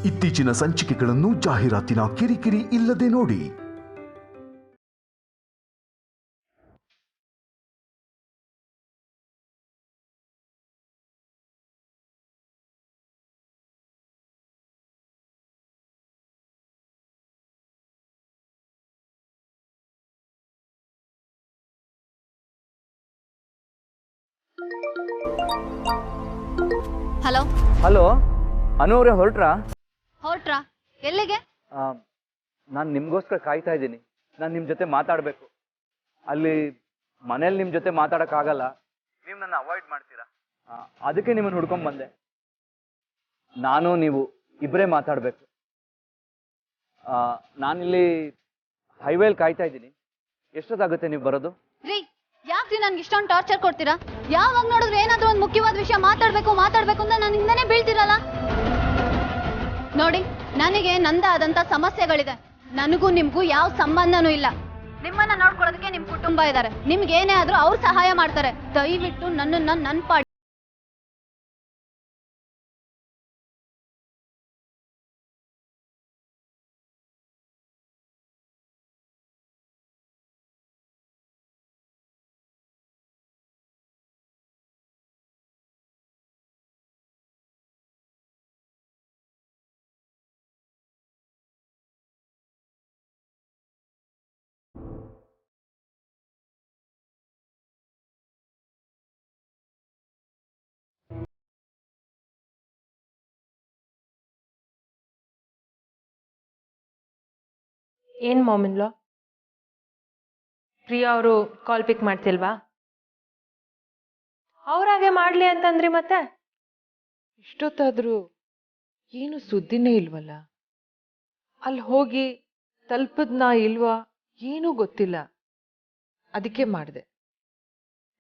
ಇತ್ತೀಚಿನ ಸಂಚಿಕೆಗಳನ್ನು ಜಾಹೀರಾತಿನ ಕಿರಿಕಿರಿ ಇಲ್ಲದೆ ನೋಡಿ. ಹಲೋ ಹಲೋ, ಅನು ಅವರೇ ಹೊರಟ್ರಾ? ಎಲ್ಲಿಗೆ? ನಾನು ನಿಮಗೋಸ್ಕರ ಕಾಯ್ತಾ ಇದ್ದೀನಿ. ನಾನು ನಿಮ್ಮ ಜೊತೆ ಮಾತಾಡಬೇಕು. ಅಲ್ಲಿ ಮನೇಲಿ ನಿಮ್ಮ ಜೊತೆ ಮಾತಾಡೋಕ್ಕಾಗಲ್ಲ, ನೀವು ನನ್ನ ಅವಾಯ್ಡ್ ಮಾಡ್ತೀರಾ, ಅದಕ್ಕೆ ನಿಮ್ಮನ್ನು ಹುಡ್ಕೊಂಡ್ ಬಂದೆ. ನಾನು ನೀವು ಇಬ್ಬರೇ ಮಾತಾಡಬೇಕು. ನಾನಿಲ್ಲಿ ಹೈವೇಲಿ ಕಾಯ್ತಾ ಇದ್ದೀನಿ. ಎಷ್ಟೊತ್ತಾಗುತ್ತೆ ನೀವು ಬರೋದು? ರೀ, ಯಾಕ್ರಿ ನನ್ಗೆ ಇಷ್ಟೊಂದು ಟಾರ್ಚರ್ ಕೊಡ್ತೀರಾ? ಯಾವಾಗ ನೋಡಿದ್ರೆ ಏನಾದ್ರೂ ಒಂದು ಮುಖ್ಯವಾದ ವಿಷಯ ಮಾತಾಡ್ಬೇಕು ಅಂತ ನಾನು ಹಿಂದೆನೇ ಬೀಳ್ತಿರಲ್ಲ. ನೋಡಿ, ನನಗೆ ನಂದಾದಂತ ಸಮಸ್ಯೆಗಳಿದೆ. ನನಗೂ ನಿಮ್ಗೂ ಯಾವ ಸಂಬಂಧನೂ ಇಲ್ಲ. ನಿಮ್ಮನ್ನ ನೋಡ್ಕೊಳ್ಳೋದಕ್ಕೆ ನಿಮ್ ಕುಟುಂಬ ಇದ್ದಾರೆ. ನಿಮ್ಗೆ ಏನೇ ಆದ್ರೂ ಅವ್ರು ಸಹಾಯ ಮಾಡ್ತಾರೆ. ದಯವಿಟ್ಟು ನನ್ನ ಪಾಡಿ. ಏನು ಮಾಮಿನ್ಲೋ, ಪ್ರಿಯಾ ಅವರು ಕಾಲ್ ಪಿಕ್ ಮಾಡ್ತಿಲ್ವಾ? ಅವ್ರಾಗೆ ಮಾಡ್ಲಿ ಅಂತಂದ್ರಿ ಮತ್ತೆ? ಇಷ್ಟೊತ್ತಾದ್ರೂ ಏನು ಸುದ್ದಿನೇ ಇಲ್ವಲ್ಲ. ಅಲ್ಲಿ ಹೋಗಿ ತಲುಪದ್ನಾ ಇಲ್ವಾ ಏನೂ ಗೊತ್ತಿಲ್ಲ, ಅದಕ್ಕೆ ಮಾಡಿದೆ.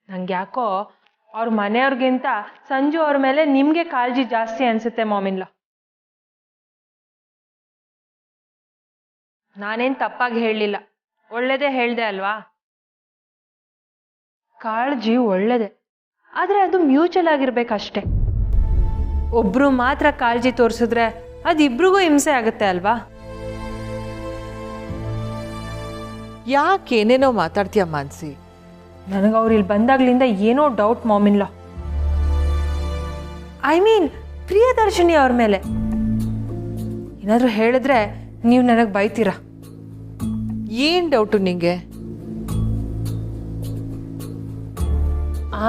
ನಂಗೆ ಯಾಕೋ ಅವ್ರ ಮನೆಯವ್ರಿಗಿಂತ ಸಂಜು ಅವ್ರ ಮೇಲೆ ನಿಮ್ಗೆ ಕಾಳಜಿ ಜಾಸ್ತಿ ಅನ್ಸುತ್ತೆ ಮಾಮಿನ್ಲೋ. ನಾನೇನ್ ತಪ್ಪಾಗಿ ಹೇಳಲಿಲ್ಲ, ಒಳ್ಳೇದೇ ಹೇಳ್ದೆ ಅಲ್ವಾ? ಕಾಳಜಿ ಒಳ್ಳೇದೆ, ಆದ್ರೆ ಅದು ಮ್ಯೂಚುವಲ್ ಆಗಿರ್ಬೇಕಷ್ಟೆ. ಒಬ್ರು ಮಾತ್ರ ಕಾಳಜಿ ತೋರಿಸಿದ್ರೆ ಅದಿಬ್ರಿಗೂ ಹಿಂಸೆ ಆಗುತ್ತೆ ಅಲ್ವಾ? ಯಾಕೇನೇನೋ ಮಾತಾಡ್ತೀಯ ಮಾನ್ಸಿ? ನನಗೆ ಅವ್ರು ಇಲ್ಲಿ ಬಂದಾಗ್ಲಿಂದ ಏನೋ ಡೌಟ್ ಮಾಮಿನ್ಲೋ. ಐ ಮೀನ್ ಪ್ರಿಯದರ್ಶಿನಿ ಅವ್ರ ಮೇಲೆ. ಏನಾದರೂ ಹೇಳಿದ್ರೆ ನೀವು ನನಗೆ ಬೈತೀರಾ. ಏನ್ ಡೌಟು ನಿಂಗೆ?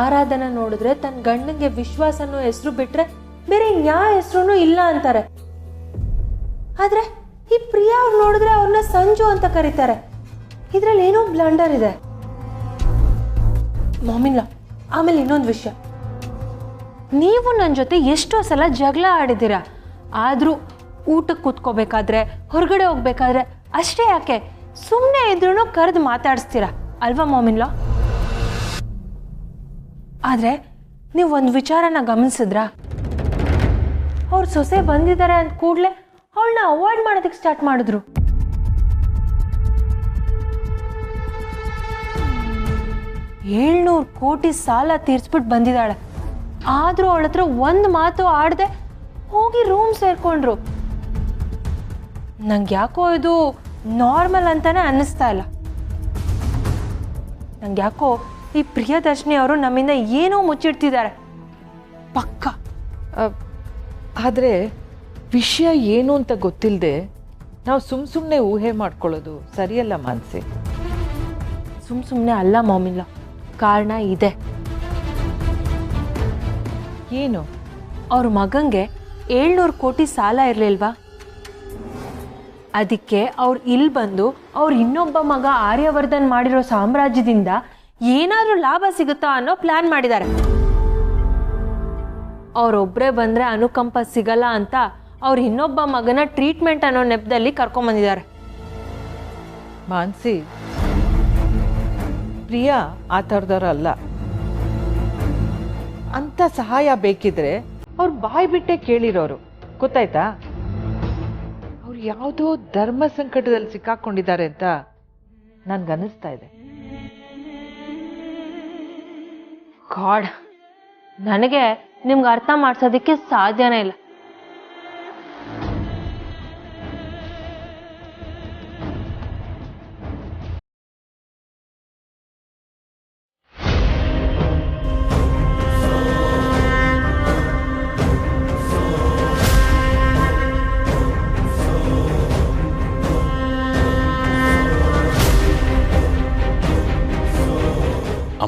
ಆರಾಧನ ನೋಡಿದ್ರೆ ತನ್ನ ಗಂಡಂಗೆ ವಿಶ್ವಾಸ ಅನ್ನೋ ಹೆಸರು ಬಿಟ್ರೆ ಬೇರೆ ಯಾವ ಹೆಸರು ಇಲ್ಲ ಅಂತಾರೆ. ಆದ್ರೆ ಈ ಪ್ರಿಯಾ ಅವ್ರು ನೋಡಿದ್ರೆ ಅವ್ರನ್ನ ಸಂಜು ಅಂತ ಕರೀತಾರೆ. ಇದ್ರಲ್ಲಿ ಏನೋ ಬ್ಲಂಡರ್ ಇದೆ ಮಾಮಿಲ್ಲ. ಆಮೇಲೆ ಇನ್ನೊಂದು ವಿಷಯ, ನೀವು ನನ್ನ ಜೊತೆ ಎಷ್ಟೋ ಸಲ ಜಗಳ ಆಡಿದ್ದೀರಾ. ಆದ್ರೂ ಊಟಕ್ಕೆ ಕೂತ್ಕೋಬೇಕಾದ್ರೆ, ಹೊರಗಡೆ ಹೋಗ್ಬೇಕಾದ್ರೆ ಅಷ್ಟೇ ಯಾಕೆ ಸುಮ್ಮನೆ ಇದ್ರೂ ಕರೆದು ಮಾತಾಡಿಸ್ತೀರಾ ಅಲ್ವಾ ಮಾಮಿನ್ಲೋ? ಆದರೆ ನೀವು ಒಂದು ವಿಚಾರನ ಗಮನಿಸಿದ್ರಾ? ಅವ್ರ ಸೊಸೆ ಬಂದಿದ್ದಾರೆ ಅಂದ ಕೂಡಲೇ ಅವಳನ್ನ ಅವಾಯ್ಡ್ ಮಾಡೋದಕ್ಕೆ ಸ್ಟಾರ್ಟ್ ಮಾಡಿದ್ರು. $700 ಕೋಟಿ ಸಾಲ ತೀರ್ಸ್ಬಿಟ್ಟು ಬಂದಿದ್ದಾಳೆ. ಆದರೂ ಅವಳ ಹತ್ರ ಒಂದು ಮಾತು ಆಡದೆ ಹೋಗಿ ರೂಮ್ ಸೇರ್ಕೊಂಡ್ರು. ನಂಗೆ ಯಾಕೋ ಇದು ನಾರ್ಮಲ್ ಅಂತಾನೆ ಅನ್ನಿಸ್ತಾ ಇಲ್ಲ. ನಂಗೆ ಯಾಕೋ ಈ ಪ್ರಿಯದರ್ಶಿನಿ ಅವರು ನಮ್ಮಿಂದ ಏನೋ ಮುಚ್ಚಿಡ್ತಿದ್ದಾರೆ ಪಕ್ಕ. ಆದರೆ ವಿಷಯ ಏನು ಅಂತ ಗೊತ್ತಿಲ್ಲದೆ ನಾವು ಸುಮ್ಮನೆ ಊಹೆ ಮಾಡ್ಕೊಳ್ಳೋದು ಸರಿಯಲ್ಲ ಮಾನ್ಸಿ. ಸುಮ್ಮನೆ ಅಲ್ಲ ಮಾಮಿಲ್ಲ, ಕಾರಣ ಇದೆ. ಏನು? ಅವ್ರ ಮಗಂಗೆ 700 ಕೋಟಿ ಸಾಲ ಇರಲಿಲ್ವಾ? ಅದಕ್ಕೆ ಅವ್ರು ಇಲ್ಲಿ ಬಂದು ಅವ್ರ ಇನ್ನೊಬ್ಬ ಮಗ ಆರ್ಯವರ್ಧನ್ ಮಾಡಿರೋ ಸಾಮ್ರಾಜ್ಯದಿಂದ ಏನಾದರೂ ಲಾಭ ಸಿಗುತ್ತಾ ಅನ್ನೋ ಪ್ಲಾನ್ ಮಾಡಿದ್ದಾರೆ. ಅವರೊಬ್ಬರೇ ಬಂದರೆ ಅನುಕಂಪ ಸಿಗಲ್ಲ ಅಂತ ಅವ್ರ ಇನ್ನೊಬ್ಬ ಮಗನ ಟ್ರೀಟ್ಮೆಂಟ್ ಅನ್ನೋ ನೆಪದಲ್ಲಿ ಕರ್ಕೊಂಬಂದಿದ್ದಾರೆ. ಮಾನ್ಸಿ, ಪ್ರಿಯಾ ಆ ಥರದವ್ರಲ್ಲ. ಅಂಥ ಸಹಾಯ ಬೇಕಿದ್ರೆ ಅವ್ರು ಬಾಯಿ ಬಿಟ್ಟೆ ಕೇಳಿರೋರು, ಗೊತ್ತಾಯ್ತಾ? ಅವ್ರು ಯಾವುದೋ ಧರ್ಮ ಸಂಕಟದಲ್ಲಿ ಸಿಕ್ಕಾಕೊಂಡಿದ್ದಾರೆ ಅಂತ ನನ್ಗನ್ನಿಸ್ತಾ ಇದೆ. ಗಾಡ್, ನನಗೆ ನಿಮ್ಗೆ ಅರ್ಥ ಮಾಡ್ಸೋದಕ್ಕೆ ಸಾಧ್ಯನೇ ಇಲ್ಲ.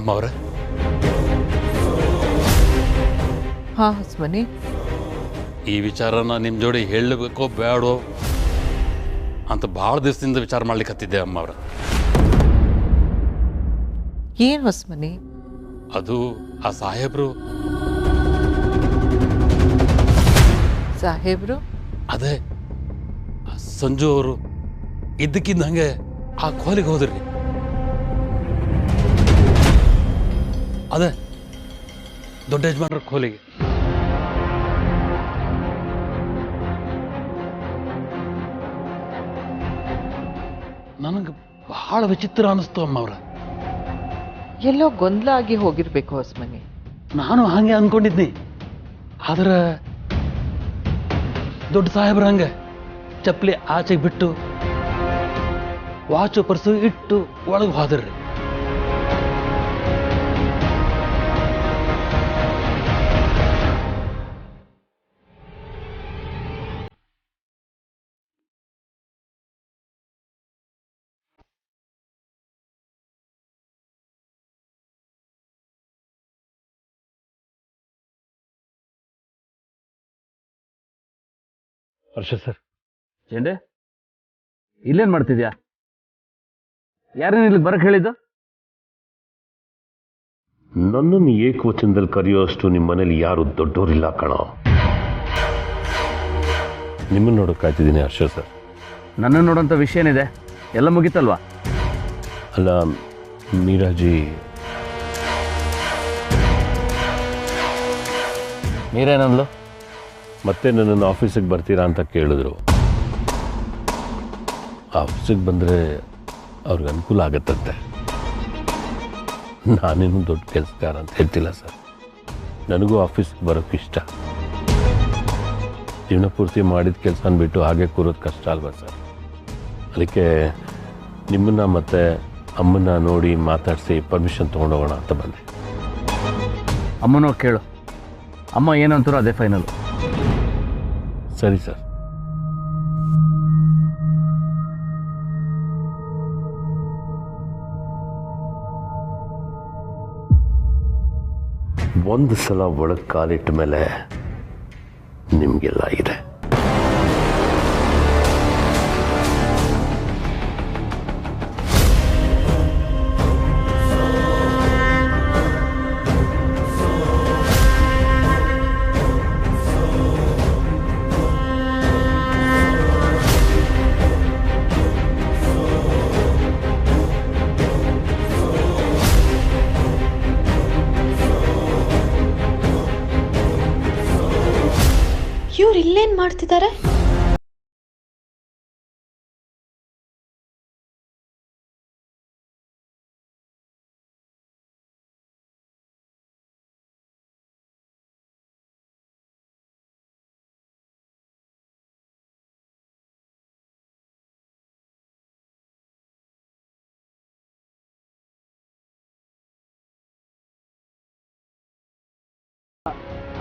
ಅಮ್ಮವ್ರೆ. ಹಾ ಹೊಸ್ಮನಿ, ಈ ವಿಚಾರನ ನಿಮ್ಮ ಜೋಡಿ ಹೇಳಬೇಕೋ ಬೇಡೋ ಅಂತ ಭಾಳ ದಿವಸದಿಂದ ವಿಚಾರ ಮಾಡ್ಲಿಕ್ಕೆ ಹತ್ತಿದ್ದೆ ಅಮ್ಮವ್ರೆ. ಏನ್ ಹೊಸ್ಮನಿ? ಅದು ಆ ಸಾಹೇಬ್ರು ಅದೇ ಸಂಜು ಅವರು ಇದ್ದಕ್ಕಿದ್ದ ಹಂಗೆ ಆ ಕೋಲಿಗೆ ಹೋದ್ರಿ. ಅದೇ ದೊಡ್ಡ ಯಜಮಾನ್ರ ಕೋಲಿಗೆ. ನನಗೆ ಬಹಳ ವಿಚಿತ್ರ ಅನಿಸ್ತು ಅಮ್ಮವ್ರ. ಎಲ್ಲೋ ಗೊಂದಲ ಆಗಿ ಹೋಗಿರ್ಬೇಕು ಹೊಸ್ಮನಿ. ನಾನು ಹಂಗೆ ಅನ್ಕೊಂಡಿದ್ನಿ. ಆದ್ರೆ ದೊಡ್ಡ ಸಾಹೇಬ್ರ ಹಂಗೆ ಚಪ್ಪಲಿ ಆಚೆಗೆ ಬಿಟ್ಟು ವಾಚು ಪರ್ಸು ಇಟ್ಟು ಒಳಗೆ ಹೋದ್ರಿ. ಹರ್ಷ ಸರ್. ಏನ್ರೆ ಇಲ್ಲೇನ್ ಮಾಡ್ತಿದ್ಯಾ? ಯಾರೇನು ಇಲ್ಲಿಗೆ ಬರಕ್ ಹೇಳಿದ್ದು? ನನ್ನನ್ನು ಏಕವಚನದಲ್ಲಿ ಕರೆಯುವಷ್ಟು ನಿಮ್ಮ ಮನೇಲಿ ಯಾರು ದೊಡ್ಡವರಿಲ್ಲ ಕಣೋ. ನಿಮ್ಮನ್ನು ನೋಡೋಕ್ಕಾಗ್ತಿದ್ದೀನಿ ಹರ್ಷ ಸರ್. ನನ್ನ ನೋಡೋಂಥ ವಿಷಯ ಏನಿದೆ? ಎಲ್ಲ ಮುಗೀತಲ್ವಾ? ಅಲ್ಲ ಮೀರಾಜಿ, ನೀರೇನಂದ್ಲು? ಮತ್ತೆ ನನ್ನನ್ನು ಆಫೀಸಿಗೆ ಬರ್ತೀರಾ ಅಂತ ಕೇಳಿದ್ರು. ಆಫೀಸಿಗೆ ಬಂದರೆ ಅವ್ರಿಗೆ ಅನುಕೂಲ ಆಗತ್ತಂತೆ. ನಾನೇನು ದೊಡ್ಡ ಕೆಲಸಗಾರ ಅಂತ ಹೇಳ್ತಿಲ್ಲ ಸರ್. ನನಗೂ ಆಫೀಸ್ಗೆ ಬರೋಕ್ಕೆ ಇಷ್ಟ. ಜೀವನ ಪೂರ್ತಿ ಮಾಡಿದ ಕೆಲಸನ ಬಿಟ್ಟು ಹಾಗೆ ಕೂರೋದು ಕಷ್ಟ ಅಲ್ವಾ ಸರ್? ಅದಕ್ಕೆ ನಿಮ್ಮನ್ನು ಮತ್ತು ಅಮ್ಮನ್ನ ನೋಡಿ ಮಾತಾಡಿಸಿ ಪರ್ಮಿಷನ್ ತೊಗೊಂಡೋಗೋಣ ಅಂತ ಬಂದೆ. ಅಮ್ಮನೋ ಕೇಳು. ಅಮ್ಮ ಏನಂತಾರೋ ಅದೇ ಫೈನಲ್. ಸರಿ ಸರ್. ಒಂದು ಸಲ ಒಳಗೆ ಕಾಲಿಟ್ಟ ಮೇಲೆ ನಿಮಗೆಲ್ಲ ಇದೆ. ಇವ್ರು ಇಲ್ಲೇನ್ ಮಾಡ್ತಿದ್ದಾರೆ?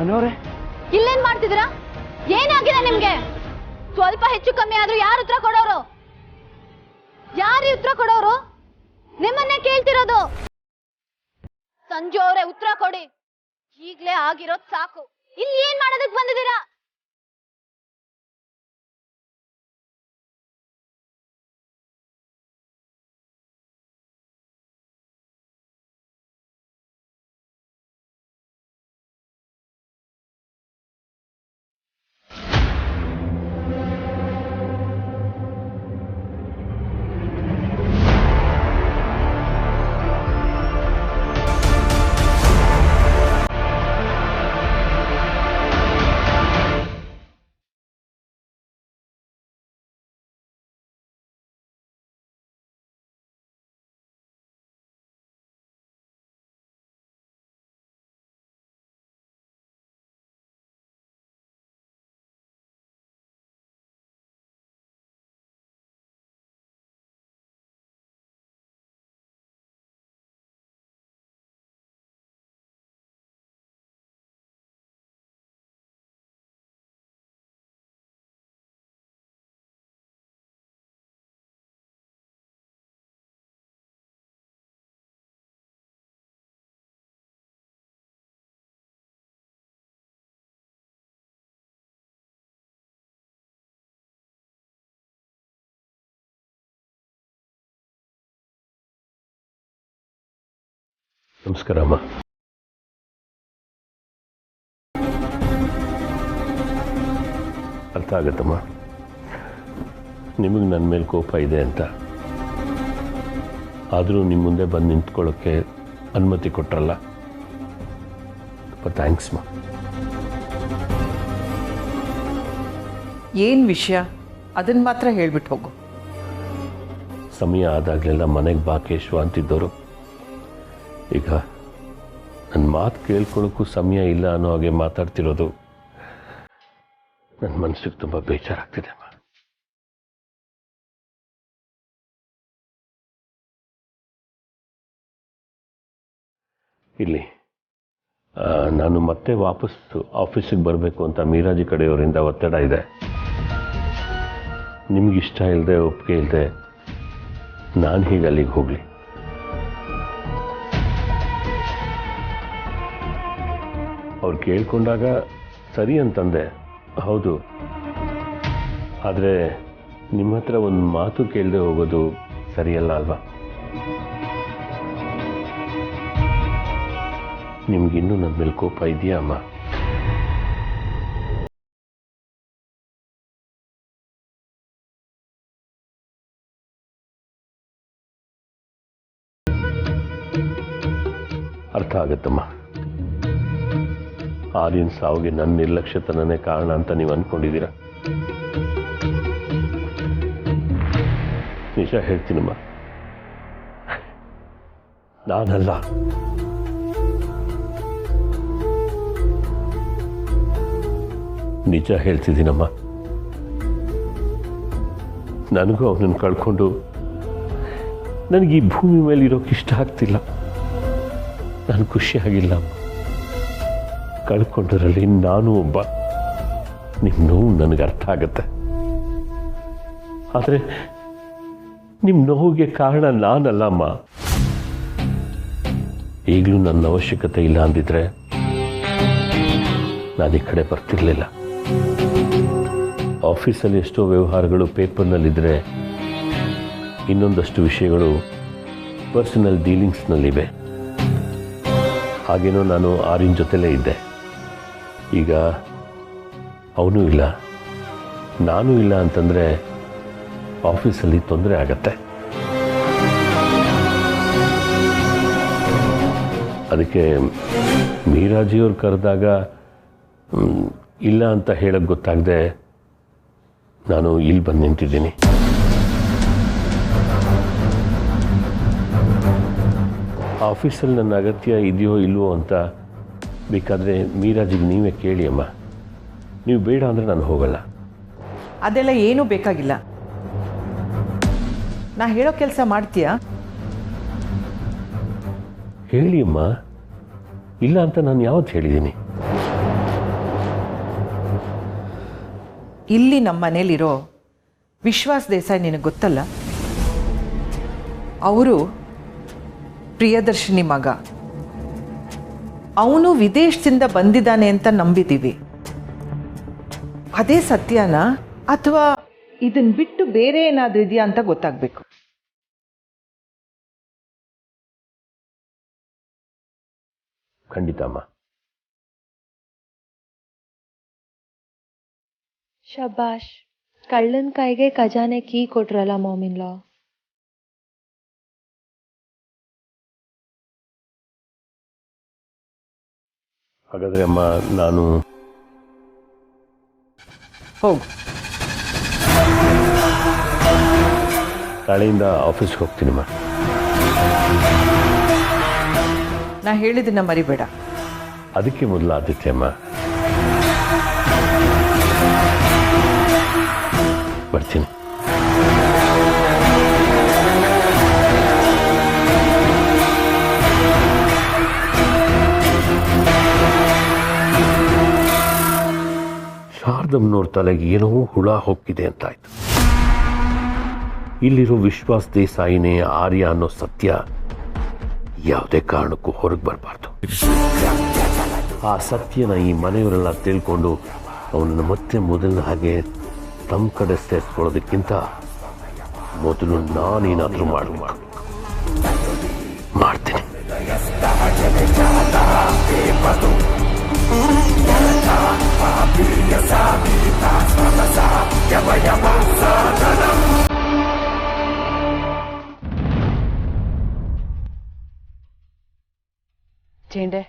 ಅನೋರೆ, ಇಲ್ಲೇನ್ ಮಾಡ್ತಿದ್ದೀರಾ? ಏನಾಗಿದೆ ನಿಮ್ಗೆ? ಸ್ವಲ್ಪ ಹೆಚ್ಚು ಕಮ್ಮಿ ಆದ್ರೂ ಯಾರು ಉತ್ತರ ಕೊಡೋರು? ಯಾರು ಉತ್ತರ ಕೊಡೋರು? ನಿಮ್ಮನ್ನೇ ಕೇಳ್ತಿರೋದು. ಸಂಜು ಅವರೇ ಉತ್ತರ ಕೊಡಿ. ಈಗ್ಲೇ ಆಗಿರೋದ್ ಸಾಕು. ಇಲ್ಲಿ ಏನ್ ಮಾಡೋದಕ್ ಬಂದಿದ್ದೀರಾ? ನಮಸ್ಕಾರ ಅಮ್ಮ. ಅರ್ಥ ಆಗತ್ತಮ್ಮ, ನಿಮಗೆ ನನ್ನ ಮೇಲೆ ಕೋಪ ಇದೆ ಅಂತ. ಆದರೂ ನಿಮ್ಮ ಮುಂದೆ ಬಂದು ನಿಂತ್ಕೊಳ್ಳೋಕ್ಕೆ ಅನುಮತಿ ಕೊಟ್ರಲ್ಲ, ತುಂಬ ಥ್ಯಾಂಕ್ಸ್ ಮಾ. ಏನು ವಿಷಯ ಅದನ್ನು ಮಾತ್ರ ಹೇಳ್ಬಿಟ್ಟು ಹೋಗು. ಸಮಯ ಆದಾಗಲೆಲ್ಲ ಮನೆಗೆ ಬಾ ಕೇಶವ ಅಂತಿದ್ದವರು ಈಗ ನನ್ನ ಮಾತು ಕೇಳ್ಕೊಳ್ಳೋಕ್ಕೂ ಸಮಯ ಇಲ್ಲ ಅನ್ನೋ ಹಾಗೆ ಮಾತಾಡ್ತಿರೋದು ನನ್ನ ಮನಸ್ಸಿಗೆ ತುಂಬ ಬೇಜಾರಾಗ್ತಿದೆ ಅಮ್ಮ. ಇಲ್ಲಿ ನಾನು ಮತ್ತೆ ವಾಪಸ್ ಆಫೀಸಿಗೆ ಬರಬೇಕು ಅಂತ ಮೀರಾಜಿ ಕಡೆಯವರಿಂದ ಒತ್ತಡ ಇದೆ. ನಿಮಗಿಷ್ಟ ಇಲ್ಲದೆ ಒಪ್ಪಿಗೆ ಇಲ್ಲದೆ ನಾನು ಹೀಗೆ ಅಲ್ಲಿಗೆ ಹೋಗಲಿ? ಅವ್ರು ಕೇಳ್ಕೊಂಡಾಗ ಸರಿ ಅಂತಂದೆ, ಹೌದು. ಆದರೆ ನಿಮ್ಮ ಹತ್ರ ಒಂದು ಮಾತು ಕೇಳದೆ ಹೋಗೋದು ಸರಿಯಲ್ಲ ಅಲ್ವಾ? ನಿಮ್ಗಿನ್ನೂ ನನ್ನ ಮೇಲೆ ಕೋಪ ಇದೆಯಾ ಅಮ್ಮ? ಅರ್ಥ ಆಗುತ್ತಮ್ಮ. ಆರ್ಯನ್ ಸಾವಿಗೆ ನನ್ನ ನಿರ್ಲಕ್ಷ್ಯತನನೇ ಕಾರಣ ಅಂತ ನೀವು ಅಂದ್ಕೊಂಡಿದ್ದೀರಾ? ನಿಜ ಹೇಳ್ತೀನಮ್ಮ, ನಾನಲ್ಲ. ನಿಜ ಹೇಳ್ತಿದ್ದೀನಮ್ಮ. ನನಗೂ ಅವನನ್ನು ಕಳ್ಕೊಂಡು ನನಗೆ ಈ ಭೂಮಿ ಮೇಲೆ ಇರೋಕೆ ಇಷ್ಟ ಆಗ್ತಿಲ್ಲ. ನಾನು ಖುಷಿಯಾಗಿಲ್ಲ. ಕಳ್ಕೊಂಡರಲ್ಲಿ ನಾನು ಒಬ್ಬ. ನಿಮ್ಮ ನೋವು ನನಗೆ ಅರ್ಥ ಆಗತ್ತೆ. ಆದರೆ ನಿಮ್ಮ ನೋವಿಗೆ ಕಾರಣ ನಾನಲ್ಲ ಅಮ್ಮ. ಈಗಲೂ ನನ್ನ ಅವಶ್ಯಕತೆ ಇಲ್ಲ ಅಂದಿದ್ರೆ ನಾನು ಈ ಕಡೆ ಬರ್ತಿರ್ಲಿಲ್ಲ. ಆಫೀಸಲ್ಲಿ ಎಷ್ಟೋ ವ್ಯವಹಾರಗಳು ಪೇಪರ್ನಲ್ಲಿದ್ದರೆ ಇನ್ನೊಂದಷ್ಟು ವಿಷಯಗಳು ಪರ್ಸನಲ್ ಡೀಲಿಂಗ್ಸ್ನಲ್ಲಿವೆ. ಹಾಗೇನೋ ನಾನು ಆರ್ಯನ್ ಜೊತೆಲೇ ಇದ್ದೆ. ಈಗ ಅವನೂ ಇಲ್ಲ, ನಾನು ಇಲ್ಲ ಅಂತಂದರೆ ಆಫೀಸಲ್ಲಿ ತೊಂದರೆ ಆಗತ್ತೆ. ಅದಕ್ಕೆ ಮೀರಾಜಿಯವ್ರು ಕರೆದಾಗ ಇಲ್ಲ ಅಂತ ಹೇಳಕ್ಕೆ ಗೊತ್ತಾಗದೆ ನಾನು ಇಲ್ಲಿ ಬಂದು ನಿಂತಿದ್ದೀನಿ. ಆಫೀಸಲ್ಲಿ ನನ್ನ ಅಗತ್ಯ ಇದೆಯೋ ಇಲ್ವೋ ಅಂತ ಬೇಕಾದರೆ ಮೀರಾಜಿಗೆ ನೀವೇ ಕೇಳಿ ಅಮ್ಮ. ನೀವು ಬೇಡ ಅಂದರೆ ನಾನು ಹೋಗಲ್ಲ. ಅದೆಲ್ಲ ಏನೂ ಬೇಕಾಗಿಲ್ಲ. ನಾ ಹೇಳೋ ಕೆಲಸ ಮಾಡ್ತೀಯಾ? ಹೇಳಿ ಅಮ್ಮ. ಇಲ್ಲ ಅಂತ ನಾನು ಯಾವತ್ತು ಹೇಳಿದ್ದೀನಿ? ಇಲ್ಲಿ ನಮ್ಮ ಮನೇಲಿರೋ ವಿಶ್ವಾಸ್ ದೇಸಾಯಿ ನಿನಗೆ ಗೊತ್ತಲ್ಲ? ಅವರು ಪ್ರಿಯದರ್ಶಿನಿ ಮಗ. ಅವನು ವಿದೇಶದಿಂದ ಬಂದಿದ್ದಾನೆ ಅಂತ ನಂಬಿದ್ದೀವಿ. ಅದೇ ಸತ್ಯನಾ ಅಥವಾ ಇದನ್ನು ಬಿಟ್ಟು ಬೇರೆ ಏನಾದರೂ ಇದೆಯಾ ಅಂತ ಗೊತ್ತಾಗಬೇಕು. ಖಂಡಿತ ಅಮ್ಮ. ಶಬಾಷ್, ಕಳ್ಳನ ಕೈಗೆ ಖಜಾನೆ ಕೀ ಕೊಟ್ರಲ್ಲ ಮಾಮಿನ್ ಲಾ. ಹಾಗಾದರೆ ಅಮ್ಮ ನಾನು ಹೋಗು. ನಾಳೆಯಿಂದ ಆಫೀಸ್ಗೆ ಹೋಗ್ತೀನಮ್ಮ. ನಾ ಹೇಳಿದ್ದನ್ನ ಮರಿಬೇಡ. ಅದಕ್ಕೆ ಮೊದಲು ಆದಿತ್ಯ ಅಮ್ಮ. ಬರ್ತೀನಿ. ಶಾರದಮ್ಮನವ್ರ ತಲೆಗೆ ಏನೋ ಹುಳ ಹೋಗಿದೆ ಅಂತಾಯ್ತು. ಇಲ್ಲಿರೋ ವಿಶ್ವಾಸ್ ದೇಸಾಯಿನೇ ಆರ್ಯ ಅನ್ನೋ ಸತ್ಯ ಯಾವುದೇ ಕಾರಣಕ್ಕೂ ಹೊರಗೆ ಬರಬಾರ್ದು. ಆ ಸತ್ಯನ ಈ ಮನೆಯವರೆಲ್ಲ ತಿಳ್ಕೊಂಡು ಅವನನ್ನು ಮತ್ತೆ ಮೊದಲಿನ ಹಾಗೆ ತಮ್ಮ ಕಡೆ ಸೇರಿಸ್ಕೊಳ್ಳೋದಕ್ಕಿಂತ ಮೊದಲು ನಾನೇನಾದರೂ ಮಾಡ್ತೀನಿ. ಚೇಂಡೆ,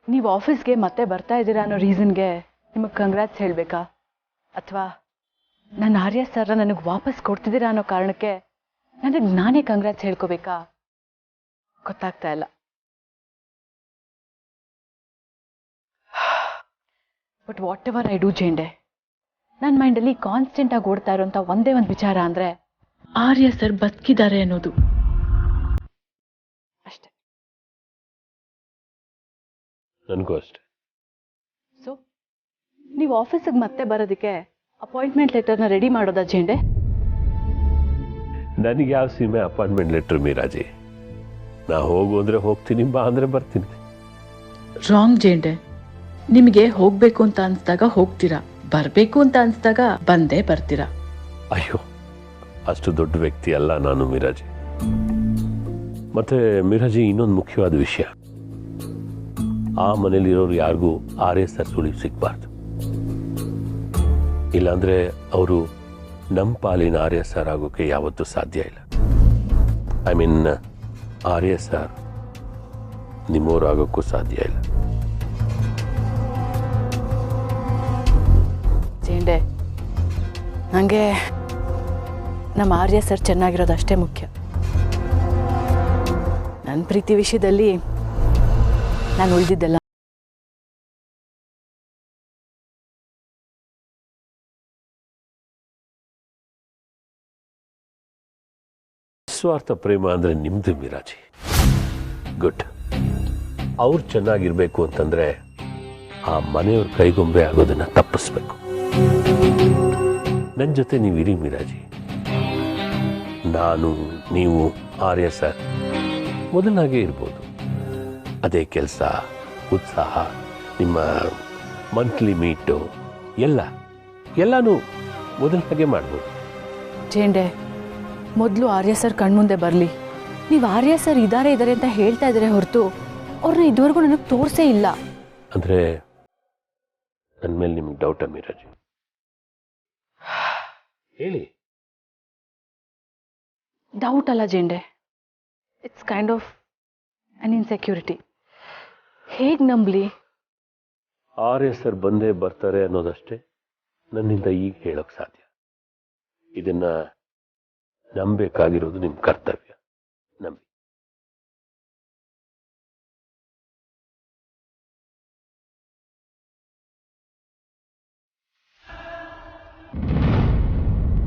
ನೀವು ಆಫೀಸ್ಗೆ ಮತ್ತೆ ಬರ್ತಾ ಇದ್ದೀರಾ ಅನ್ನೋ ರೀಸನ್ಗೆ ನಿಮಗೆ ಕಂಗ್ರಾಟ್ಸ್ ಹೇಳಬೇಕಾ, ಅಥವಾ ನನ್ನ ಆರ್ಯ ಸರ್ನ ನನಗೆ ವಾಪಸ್ ಕೊಡ್ತಿದ್ದೀರಾ ಅನ್ನೋ ಕಾರಣಕ್ಕೆ ನನಗೆ ನಾನೇ ಕಂಗ್ರಾಟ್ಸ್ ಹೇಳ್ಕೋಬೇಕಾ ಗೊತ್ತಾಗ್ತಾ ಇಲ್ಲ. But whatever I do ಚೇಂಡೆ, ನನ್ನ ಮೈಂಡಲ್ಲಿ ಕಾನ್ಸ್ಟೆಂಟ್ ಆಗಿ ಓಡ್ತಾ ಇರೋಂಥ ಒಂದೇ ಒಂದು ವಿಚಾರ ಅಂದರೆ ಆರ್ಯ ಸರ್ ಬದುಕಿದ್ದಾರೆ ಅನ್ನೋದು ಅಷ್ಟೇ. ನನಗೂ ಅಷ್ಟೆ. ಸೊ ನೀವು ಆಫೀಸಿಗೆ ಮತ್ತೆ ಬರೋದಕ್ಕೆ ಅಪಾಯಿಂಟ್ಮೆಂಟ್ ಲೆಟರ್ನ ರೆಡಿ ಮಾಡೋದಾ ಚೇಂಡೆ? ನನಗೆ ಯಾವ ಸೀಮೆ ಅಪಾಯಿಂಟ್ಮೆಂಟ್ ಲೆಟ್ರ್ ಮೀರಾಜಿ. ನಾ ಹೋಗು ಅಂದರೆ ಹೋಗ್ತೀನಿ, ಬಾ ಅಂದರೆ ಬರ್ತೀನಿ. ರಾಂಗ್ ಜೇಂಡೆ, ನಿಮಗೆ ಹೋಗ್ಬೇಕು ಅಂತ ಅನ್ಸ್ದಾಗ ಹೋಗ್ತೀರಾ, ಬರಬೇಕು ಅಂತ ಅನ್ಸ್ದಾಗ ಬಂದೇ ಬರ್ತೀರಾ. ಅಯ್ಯೋ, ಅಷ್ಟು ದೊಡ್ಡ ವ್ಯಕ್ತಿ ಅಲ್ಲ ನಾನು ಮೀರಾಜಿ. ಮತ್ತೆ ಮೀರಾಜಿ, ಇನ್ನೊಂದು ಮುಖ್ಯವಾದ ವಿಷಯ, ಆ ಮನೇಲಿರೋರು ಯಾರಿಗೂ ಆರ್ಯ ಸರ್ ಸುಳಿವು ಸಿಗಬಾರ್ದು. ಇಲ್ಲಾಂದ್ರೆ ಅವರು ನಮ್ಮ ಪಾಲಿನ ಆರ್ಯ ಸರ್ ಆಗೋಕೆ ಯಾವತ್ತೂ ಸಾಧ್ಯ ಇಲ್ಲ. ಐ ಮೀನ್, ಆರ್ಯ ಸರ್ ನಿಮ್ಮವ್ರು ಆಗೋಕ್ಕೂ ಸಾಧ್ಯ ಇಲ್ಲ. ಚೇಂಡೆ, ನನಗೆ ನಮ್ಮ ಆರ್ಯ ಸರ್ ಚೆನ್ನಾಗಿರೋದು ಅಷ್ಟೇ ಮುಖ್ಯ. ನನ್ನ ಪ್ರೀತಿ ವಿಷಯದಲ್ಲಿ ನಾನು ಉಳಿದಿದ್ದೆಲ್ಲ ನಿಸ್ವಾರ್ಥ ಪ್ರೇಮ ಅಂದರೆ ನಿಮ್ಮದು ಮೀರಾಜಿ. ಗುಡ್. ಅವ್ರು ಚೆನ್ನಾಗಿರ್ಬೇಕು ಅಂತಂದ್ರೆ ಆ ಮನೆಯವ್ರ ಕೈಗೊಂಬೆ ಆಗೋದನ್ನ ತಪ್ಪಿಸ್ಬೇಕು. ನನ್ನ ಜೊತೆ ನೀವು ಇರಿ ಮೀರಾಜಿ. ನಾನು, ನೀವು, ಆರ್ಯ ಸರ್ ಮೊದಲಾಗೆ ಇರ್ಬೋದು. ಅದೇ ಕೆಲಸ, ಉತ್ಸಾಹ, ನಿಮ್ಮ ಮಂತ್ಲಿ ಮೀಟು ಎಲ್ಲನೂ ಮೊದಲಾಗೆ ಮಾಡ್ಬೋದು. ಚೇಂಡೆ, ಮೊದಲು ಆರ್ಯ ಸರ್ ಕಣ್ಮುಂದೆ ಬರಲಿ. ನೀವು ಆರ್ಯ ಸರ್ ಇದ್ದಾರೆ ಅಂತ ಹೇಳ್ತಾ ಇದ್ದಾರೆ ಹೊರತು ಅವ್ರನ್ನ ಇದುವರೆಗೂ ನನಗೆ ತೋರಿಸೇ ಇಲ್ಲ. ಅಂದರೆ ನನ್ನ ಮೇಲೆ ನಿಮ್ಗೆ ಡೌಟಾ ಮೀರಾಜಿ? ಹೇಳಿ. ಡೌಟ್ ಅಲ್ಲ ಜೇಂಡೆ, it's kind of an insecurity. ಹೇಗೆ ನಂಬಲಿ? ಆರ್ಯ ಸರ್ ಬಂದೇ ಬರ್ತಾರೆ ಅನ್ನೋದಷ್ಟೇ ನನ್ನಿಂದ ಈಗ ಹೇಳೋಕೆ ಸಾಧ್ಯ. ಇದನ್ನ ನಂಬೇಕಾಗಿರೋದು ನಿಮ್ಮ ಕರ್ತವ್ಯ. ನಂಬಿ.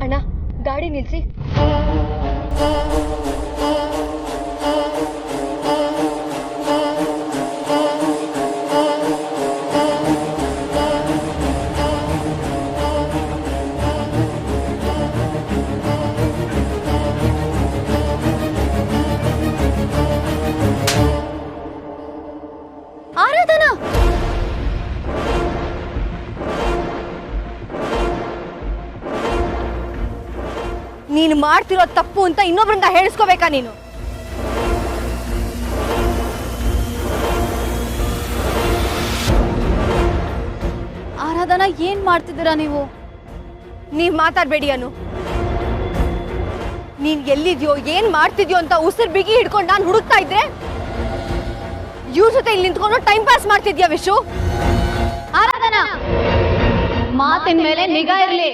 ಅಣ್ಣ, ಗಾಡಿ ನಿಲ್ಸಿ. ನೀನು ಮಾಡ್ತಿರೋ ತಪ್ಪು ಅಂತ ಇನ್ನೊಬ್ಬರಿಂದ ಹೇಳಿಸ್ಕೋಬೇಕಾ ನೀನು? ಆರಾಧನಾ, ಏನ್ ಮಾಡ್ತಿದ್ದೀರಾ ನೀವು? ನೀವ್ ಮಾತಾಡ್ಬೇಡಿ ಅನು. ನೀನ್ ಎಲ್ಲಿದ್ಯೋ, ಏನ್ ಮಾಡ್ತಿದ್ಯೋ ಅಂತ ಉಸಿರು ಬಿಗಿ ಹಿಡ್ಕೊಂಡು ನಾನು ಹುಡುಕ್ತಾ ಇದ್ರೆ ಇವ್ರ ಜೊತೆ ಇಲ್ಲಿ ನಿಂತ್ಕೊಂಡು ಟೈಮ್ ಪಾಸ್ ಮಾಡ್ತಿದ್ಯಾ ವಿಶು? ಆರಾಧನಾ, ಮಾತಿನ ಮೇಲೆ ನಿಗಾ ಇರ್ಲಿ.